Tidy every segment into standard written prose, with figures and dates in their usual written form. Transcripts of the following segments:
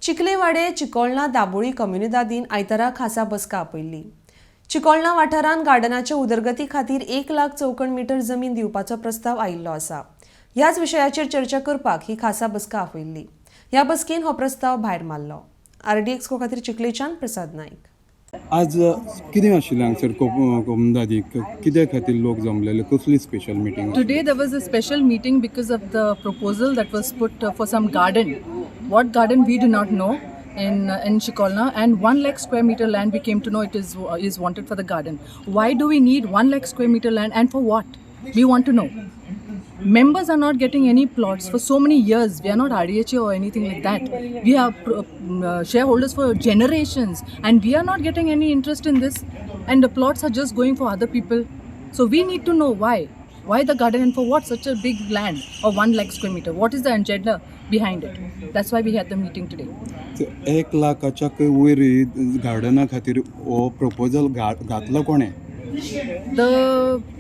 चिखलेवाडे चिकोलना दाबोळी कम्युनिदादीन आयतारा खासा बसका आपयल्ली. चिकोलना वाठारांत गार्डनाच्या उदरगती खातीर 1 लाख चौकण मीटर जमीन दिवपाचो प्रस्ताव आयिल्लो आसा. ह्याच विशयाचेर चर्चा करपाक ही खासा बसका आपयल्ली. ह्या बसकेन हो प्रस्ताव भायर मारलो. RDXGOA खातीर चिखलेच्यान प्रसाद नाईक. आज कितें आशिल्लें हांगसर कोमदादीक कित्या खातीर लोक जमलेले कसली special meeting? Today there was a special meeting because of the proposal that was put for some garden. What garden we do not know in Chicolna, and 1 lakh square meter land we came to know it is wanted for the garden. Why do we need 1 lakh square meter land and for what? We want to know. Members are not getting any plots for so many years. We are not RDHGOA or anything like that. We are shareholders for generations, and we are not getting any interest in this. And the plots are just going for other people. So we need to know why. Why the garden and for what such a big land of 1 lakh square meter? What is the agenda behind it? That's why we had the meeting today. 1 लाखाच्या वयर गार्डना खातीर हो proposal घातलो कोणे? The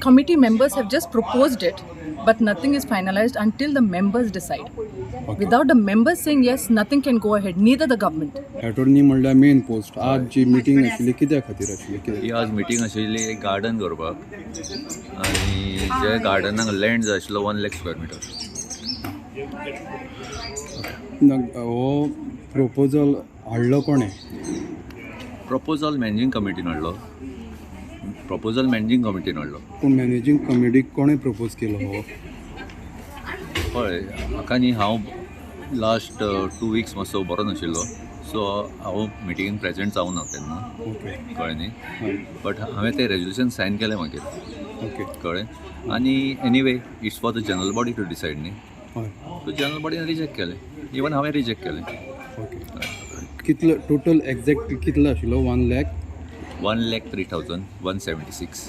committee members have just proposed it, but nothing is finalized until the members decide. Okay. Without the members saying yes, nothing can go ahead, neither the government. Attorney म्हणल्यार main post. आज जी meeting आशिल्ली कित्या खातीर आशिल्ली? ही आज meeting आशिल्ली एक garden करपाक, आनी जे गार्डनाक लँड जाय आशिल्लो 1 लाख स्क्वेअर मीटर. हो प्रपोजल हाडलो कोणे? प्रपोजल मॅनेजींग कमिटीन हाडलो. पूण मॅनेजींग कमिटीक कोणे प्रपोज केलो हो? हय, म्हाका न्ही हांव लास्ट 2 वीक्स मातसो बरो नाशिल्लो, सो हांव मिटिंगेक प्रेजेंट जावं ना तेन्ना. कळ्ळें न्ही. बट हांवें तें रेजोल्युशन सायन केलें मागीर. कळ्ळें. आनी anyway it's for the general body to decide न्ही. सो जनरल बॉडीन रिजेक्ट केलें. इवन हांवें रिजेक्ट केलें. कितलो टोटल एक्झॅक्ट कितलो आशिल्लो? 1,03,176.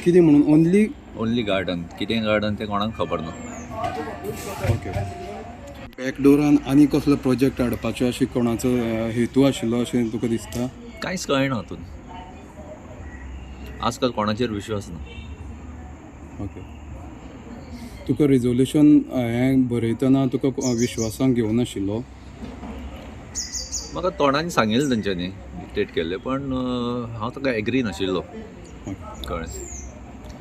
कितें म्हणून ओन्ली गार्डन. कितें गार्डन तें कोणाक खबर ना. बॅकडोरान आनी कसलो प्रोजेक्ट हाडपाचो अशें कोणाचो हेतू आशिल्लो अशें तुका दिसता? कांयच कळना हातून. आजकाल कोणाचेर विश्वास ना. तुका रिजोल्युशन हें बरयतना तुका विश्वासान घेवन आशिल्लो? म्हाका तोंडान सांगिल्लें तेंच्यांनी डिक्टेट केल्लें, पण हांव ताका एग्री नाशिल्लो. कळ्ळें.